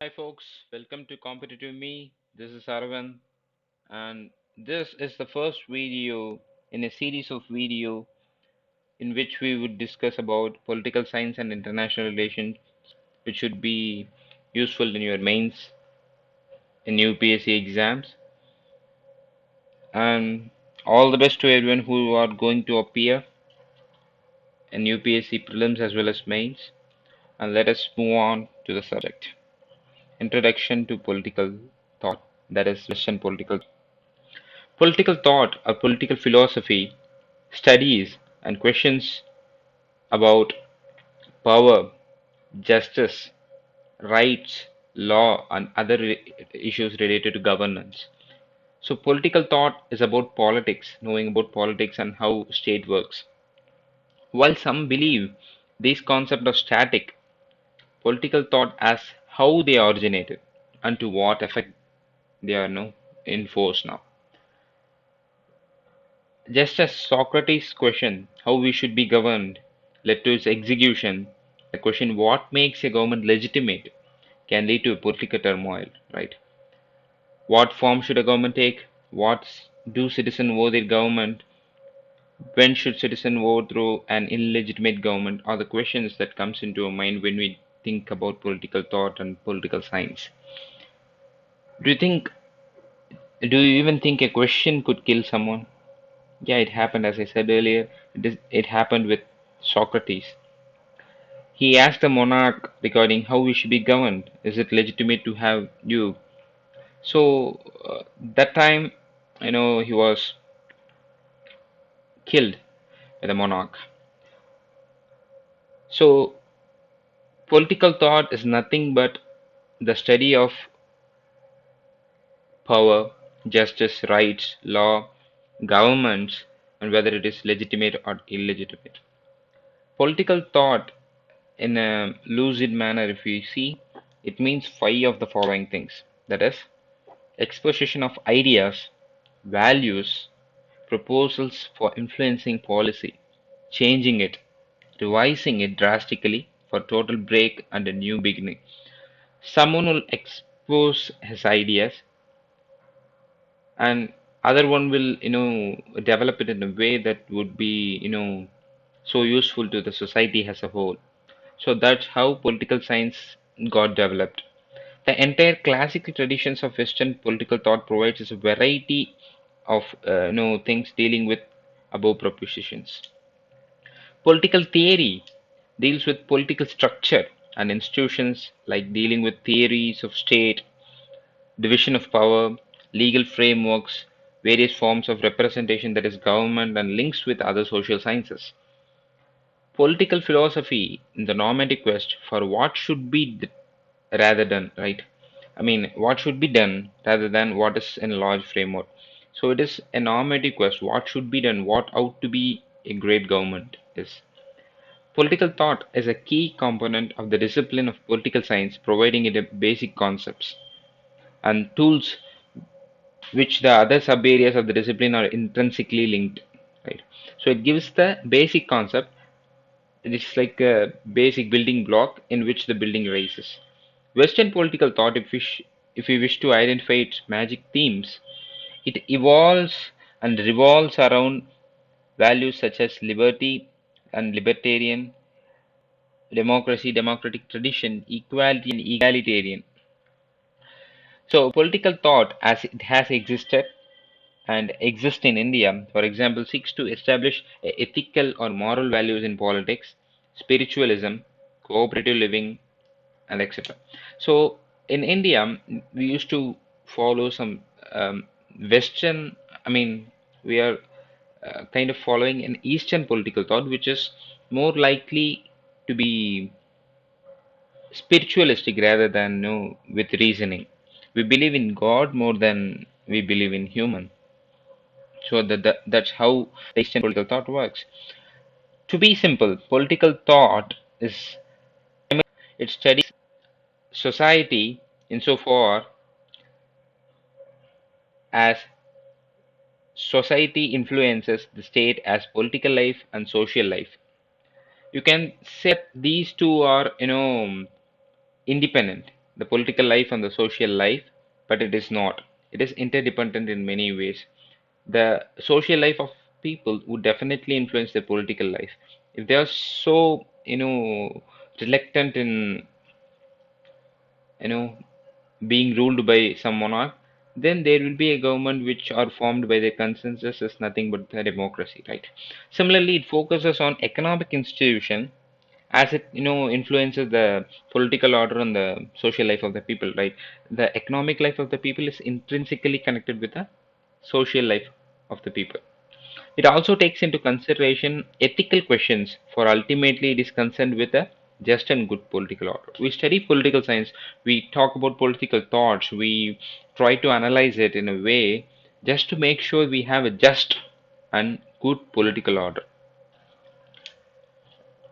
Hi folks, welcome to Competitive Me. This is Aravind, and this is the first video in a series of video in which we would discuss about political science and international relations, which should be useful in your mains in UPSC exams. And all the best to everyone who are going to appear in UPSC prelims as well as mains. And let us move on to the subject. Introduction to political thought, that is Western political. Political thought or political philosophy studies and questions about power, justice, rights, law, and other issues related to governance. So, political thought is about politics, knowing about politics and how state works. While some believe these concepts are static, political thought as how they originated and to what effect they are now in force now. Just as Socrates' question, how we should be governed, led to its execution, the question, what makes a government legitimate, can lead to political turmoil, right? What form should a government take? What do citizens owe their government? When should citizens overthrow an illegitimate government? Are the questions that comes into our mind when we think about political thought and political science. Do you think? Do you even think a question could kill someone? Yeah, it happened, as I said earlier. It happened with Socrates. He asked the monarch regarding how we should be governed. Is it legitimate to have you? So that time, he was killed by the monarch. So political thought is nothing but the study of power, justice, rights, law, governments, and whether it is legitimate or illegitimate. Political thought, in a lucid manner, if we see, it means five of the following things. That is, exposition of ideas, values, proposals for influencing policy, changing it, revising it drastically for total break and a new beginning. Someone will expose his ideas, and other one will develop it in a way that would be so useful to the society as a whole. So that's how political science got developed. The entire classical traditions of Western political thought provides us a variety of things dealing with above propositions. Political theory deals with political structure and institutions, like dealing with theories of state, division of power, legal frameworks, various forms of representation, that is government, and links with other social sciences. Political philosophy in the normative quest for what should be rather done, right? I mean, what should be done rather than what is in a large framework. So it is a normative quest. What should be done? What ought to be a great government is. Political thought is a key component of the discipline of political science, providing it a basic concepts and tools which the other sub areas of the discipline are intrinsically linked, right? So it gives the basic concept. It's like a basic building block in which the building rises. Western political thought, if we wish to identify its magic themes, it evolves and revolves around values such as liberty and libertarian, democracy, democratic tradition, equality, and egalitarian. So, political thought, as it has existed and exists in India, for example, seeks to establish ethical or moral values in politics, spiritualism, cooperative living, and etc. So, in India, we used to follow some Western, I mean, we are kind of following an Eastern political thought, which is more likely to be spiritualistic rather than with reasoning. We believe in God more than we believe in human. So that's how the Eastern political thought works. To be simple, political thought is it studies society insofar as society influences the state as political life and social life. You can say that these two are independent, the political life and the social life, but it is not. It is interdependent in many ways. The social life of people would definitely influence the political life. If they are so, reluctant in, you know, being ruled by some monarch, then there will be a government which are formed by the consensus is nothing but the democracy, right? Similarly, it focuses on economic institution as it influences the political order and the social life of the people, right? The economic life of the people is intrinsically connected with the social life of the people. It also takes into consideration ethical questions, for ultimately it is concerned with a just and good political order. We study political science, we talk about political thoughts, we try to analyze it in a way just to make sure we have a just and good political order.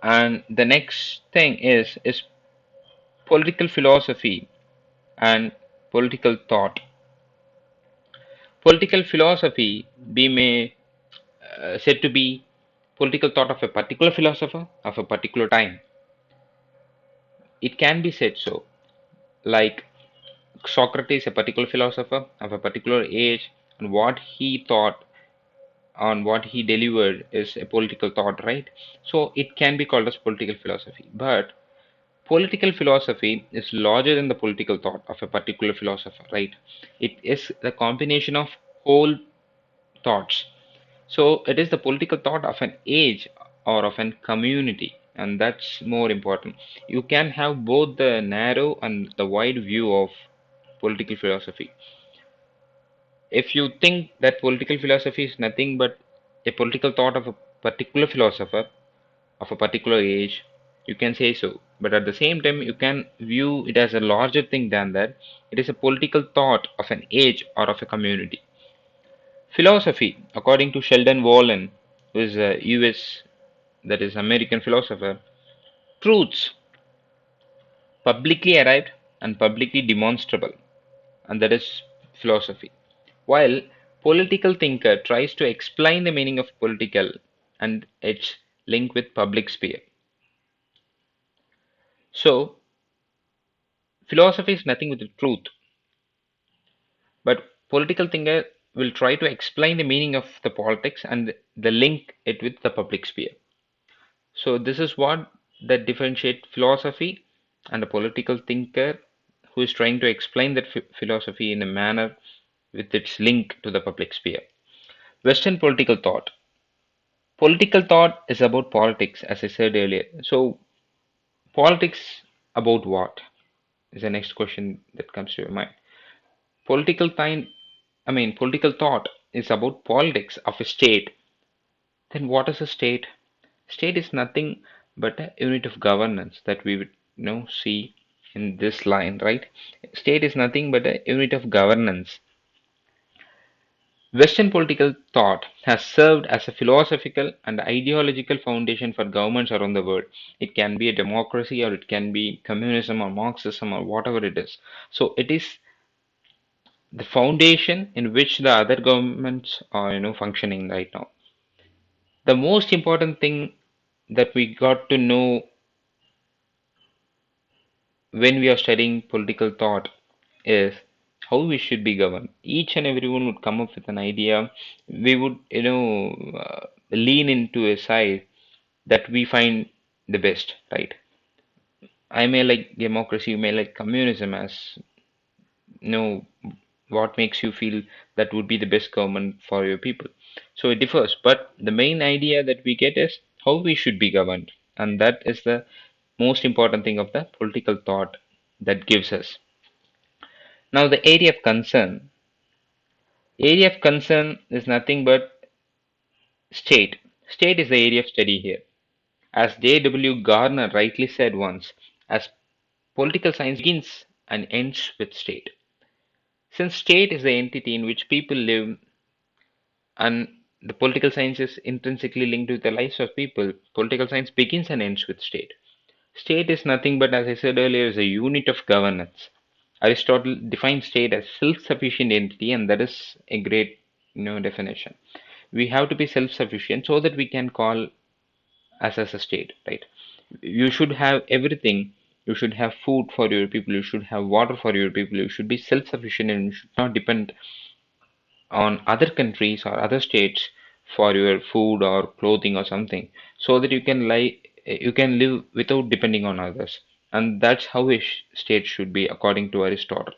And the next thing is political philosophy and political thought. Political philosophy be may said to be political thought of a particular philosopher of a particular time. It can be said so, like Socrates, a particular philosopher of a particular age, and what he thought on what he delivered is a political thought, right? So it can be called as political philosophy. But political philosophy is larger than the political thought of a particular philosopher, right? It is the combination of whole thoughts. So it is the political thought of an age or of an community, and that's more important. You can have both the narrow and the wide view of political philosophy. If you think that political philosophy is nothing but a political thought of a particular philosopher of a particular age, you can say so. But at the same time, you can view it as a larger thing than that. It is a political thought of an age or of a community. Philosophy, according to Sheldon Wallen, who is a US, that is American philosopher, truths publicly arrived and publicly demonstrable, and that is philosophy. While political thinker tries to explain the meaning of political and its link with public sphere. So philosophy is nothing but the truth, but political thinker will try to explain the meaning of the politics and the link it with the public sphere. So this is what that differentiate philosophy and a political thinker who is trying to explain that philosophy in a manner with its link to the public sphere. Western political thought. Political thought is about politics, as I said earlier. So politics about what is the next question that comes to your mind. Political time, political thought is about politics of a state. Then what is a state? State is nothing but a unit of governance that we would see in this line, right? State is nothing but a unit of governance. Western political thought has served as a philosophical and ideological foundation for governments around the world. It can be a democracy or it can be communism or Marxism or whatever it is. So it is the foundation in which the other governments are functioning right now. The most important thing that we got to know when we are studying political thought is how we should be governed. Each and everyone would come up with an idea. We would, lean into a side that we find the best, right? I may like democracy, you may like communism as what makes you feel that would be the best government for your people. So it differs, but the main idea that we get is how we should be governed, and that is the most important thing of the political thought that gives us. Now, the area of concern. Area of concern is nothing but state. State is the area of study here. As J.W. Gardner rightly said once, as political science begins and ends with state. Since state is the entity in which people live and the political science is intrinsically linked with the lives of people, political science begins and ends with state. State is nothing but, as I said earlier, is a unit of governance. Aristotle defines state as self-sufficient entity, and that is a great, definition. We have to be self-sufficient so that we can call us as a state, right? You should have everything. You should have food for your people. You should have water for your people. You should be self-sufficient and you should not depend on other countries or other states for your food or clothing or something, so that you can live without depending on others. And that's how a state should be, according to Aristotle.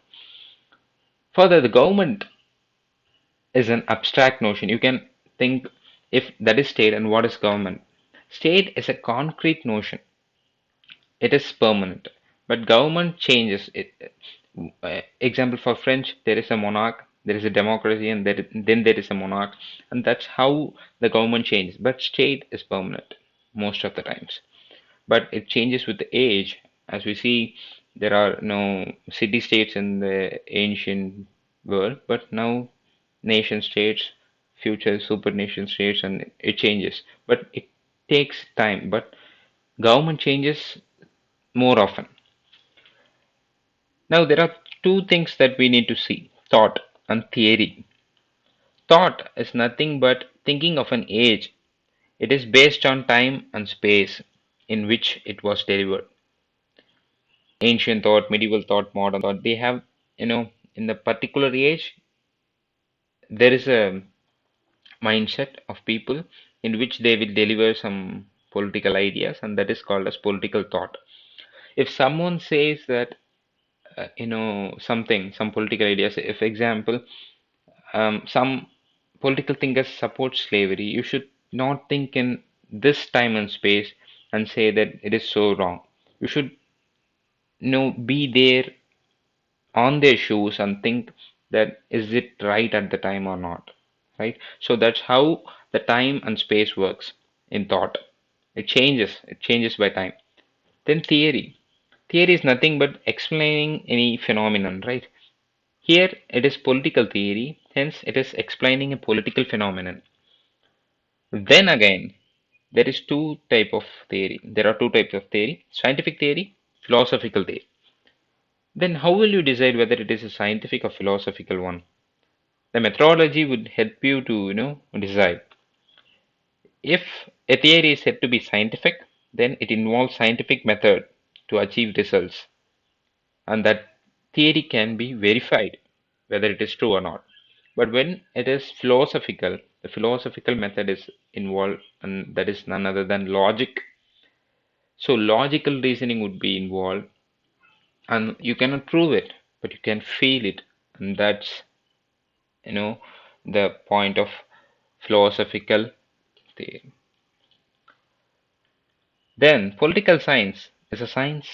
Further, the government is an abstract notion. You can think if that is state and what is government. State is a concrete notion. It is permanent, but government changes. Example for French, there is a monarch, there is a democracy, and then there is a monarch, and that's how the government changes. But state is permanent most of the times. But it changes with the age. As we see, there are no city states in the ancient world, but now nation states, future super nation states, and it changes. But it takes time. But government changes more often. Now, there are two things that we need to see: thought and theory. Thought is nothing but thinking of an age. It is based on time and space in which it was delivered. Ancient thought, medieval thought, modern thought, they have, in the particular age, there is a mindset of people in which they will deliver some political ideas, and that is called as political thought. If someone says that, something, some political ideas, if example, some political thinkers support slavery, you should not think in this time and space and say that it is so wrong. You should, be there on their shoes and think that is it right at the time or not, right? So that's how the time and space works in thought. It changes by time. Then theory is nothing but explaining any phenomenon, right? Here it is political theory, hence it is explaining a political phenomenon. Then again, there are two types of theory: scientific theory, philosophical theory. Then how will you decide whether it is a scientific or philosophical one? The methodology would help you to, decide. If a theory is said to be scientific, then it involves scientific method to achieve results, and that theory can be verified whether it is true or not. But when it is philosophical, the philosophical method is involved, and that is none other than logic. So logical reasoning would be involved, and you cannot prove it, but you can feel it, and that's, you know the point of philosophical theory. Then political science is a science.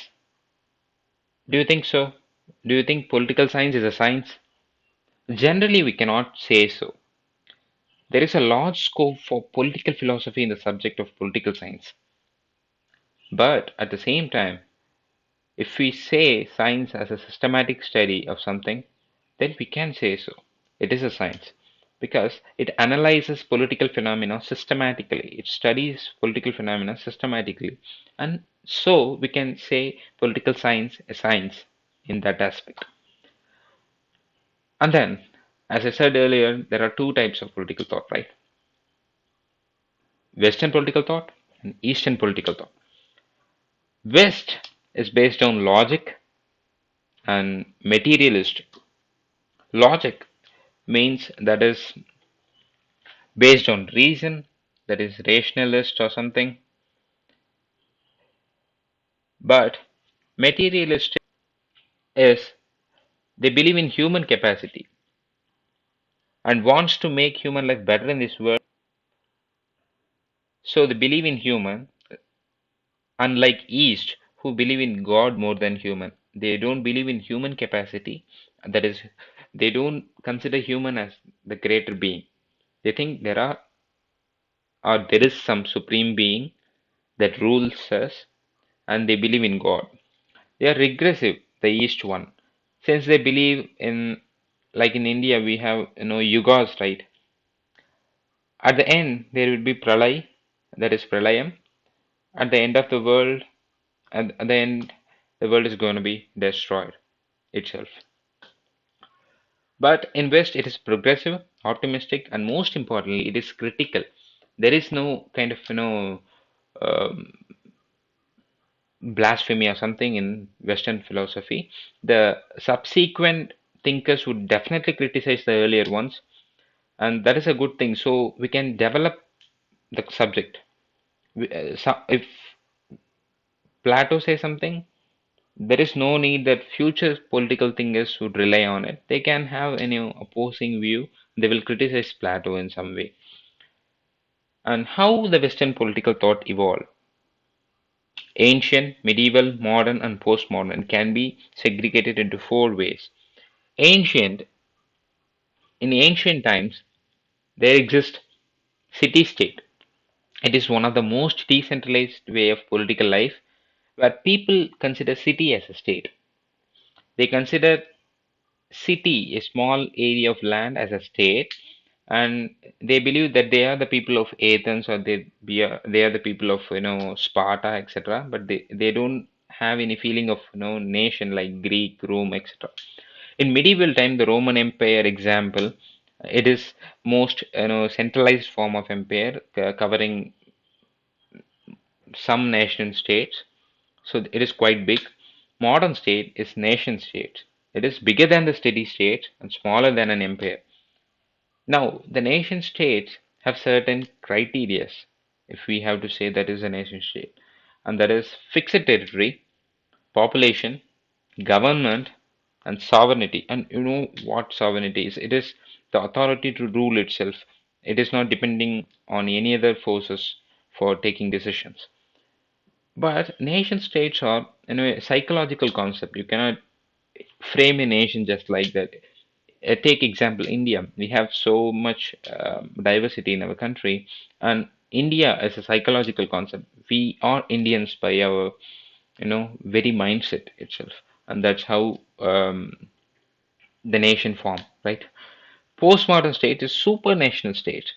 Do you think so? Do you think political science is a science? Generally, we cannot say so. There is a large scope for political philosophy in the subject of political science. But at the same time, if we say science as a systematic study of something, then we can say so. It is a science because it analyzes political phenomena systematically. It studies political phenomena systematically. And so we can say political science is science in that aspect. And then, as I said earlier, there are two types of political thought, right? Western political thought and Eastern political thought. West is based on logic and materialistic. Logic means that is based on reason, that is rationalist or something. But materialistic is they believe in human capacity and wants to make human life better in this world. So they believe in human, unlike East, who believe in God more than human. They don't believe in human capacity. That is, they don't consider human as the greater being. They think there is some supreme being that rules us, and they believe in God. They are regressive, the East one, since they believe in, like in India, we have, yugas, right? At the end, there will be pralay, that is pralayam. At the end of the world, at the end, the world is going to be destroyed itself. But in West, it is progressive, optimistic, and most importantly, it is critical. There is no kind of, um, blasphemy or something in Western philosophy, the subsequent thinkers would definitely criticize the earlier ones, and that is a good thing. So we can develop the subject. If Plato says something, there is no need that future political thinkers would rely on it. They can have any opposing view. They will criticize Plato in some way. And how the Western political thought evolved. Ancient, medieval, modern, and postmodern can be segregated into four ways. Ancient, in ancient times, there exists city-state. It is one of the most decentralized way of political life where people consider city as a state. They consider city a small area of land as a state, and they believe that they are the people of Athens or they are the people of Sparta, etc. But they don't have any feeling of nation like Greek, Rome, etc. In medieval time, the Roman Empire example, it is most centralized form of empire covering some nation states. So it is quite big. Modern state is nation state. It is bigger than the city state and smaller than an empire. Now, the nation states have certain criterias, if we have to say that is a nation state, and that is fixed territory, population, government, and sovereignty. And you know what sovereignty is? It is the authority to rule itself. It is not depending on any other forces for taking decisions. But nation states are, a psychological concept. You cannot frame a nation just like that. Take example India. We have so much diversity in our country, and India is a psychological concept. We are Indians by our, very mindset itself, and that's how the nation form, right? Postmodern state is supranational state,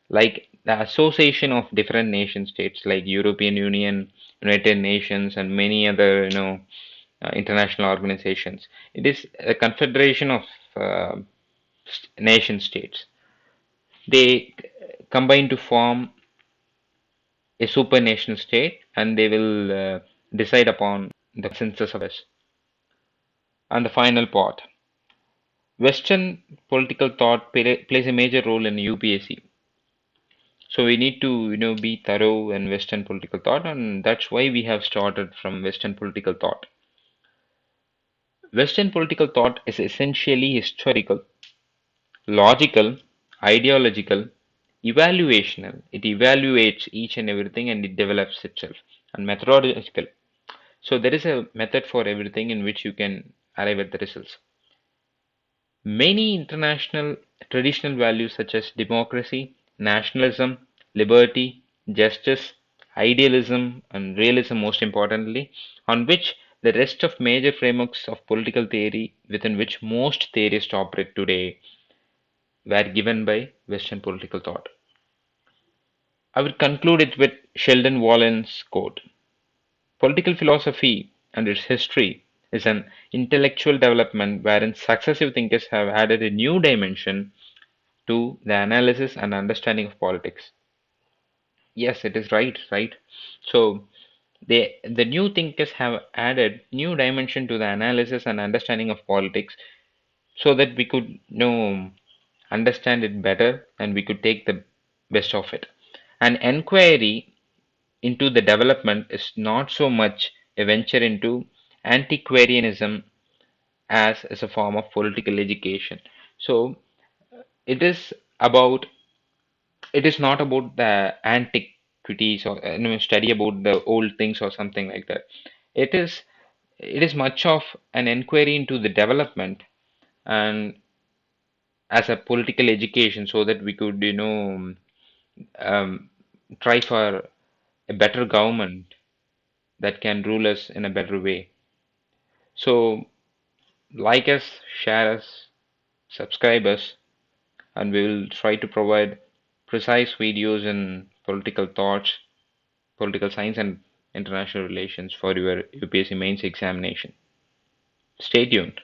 like the association of different nation states, like European Union, United Nations, and many other, international organizations. It is a confederation of nation states. They combine to form a supranational state, and they will decide upon the census of us. And the final part. Western political thought plays a major role in UPSC. So we need to, be thorough in Western political thought, and that's why we have started from Western political thought. Western political thought is essentially historical, logical, ideological, evaluational. It evaluates each and everything and it develops itself. And methodological. So there is a method for everything in which you can arrive at the results. Many international traditional values such as democracy, nationalism, liberty, justice, idealism, and realism, most importantly, on which the rest of major frameworks of political theory within which most theorists operate today were given by Western political thought. I will conclude it with Sheldon Wallen's quote. Political philosophy and its history is an intellectual development wherein successive thinkers have added a new dimension to the analysis and understanding of politics. Yes, it is right, right? So the new thinkers have added new dimension to the analysis and understanding of politics so that we could understand it better and we could take the best of it. An inquiry into the development is not so much a venture into antiquarianism as a form of political education. So it is about it is not about the antiquities or study about the old things or something like that. It is it is much of an inquiry into the development and as a political education so that we could um, try for a better government that can rule us in a better way. So like us, share us, subscribe us, and we will try to provide precise videos in political thoughts, political science, and international relations for your UPSC mains examination. Stay tuned.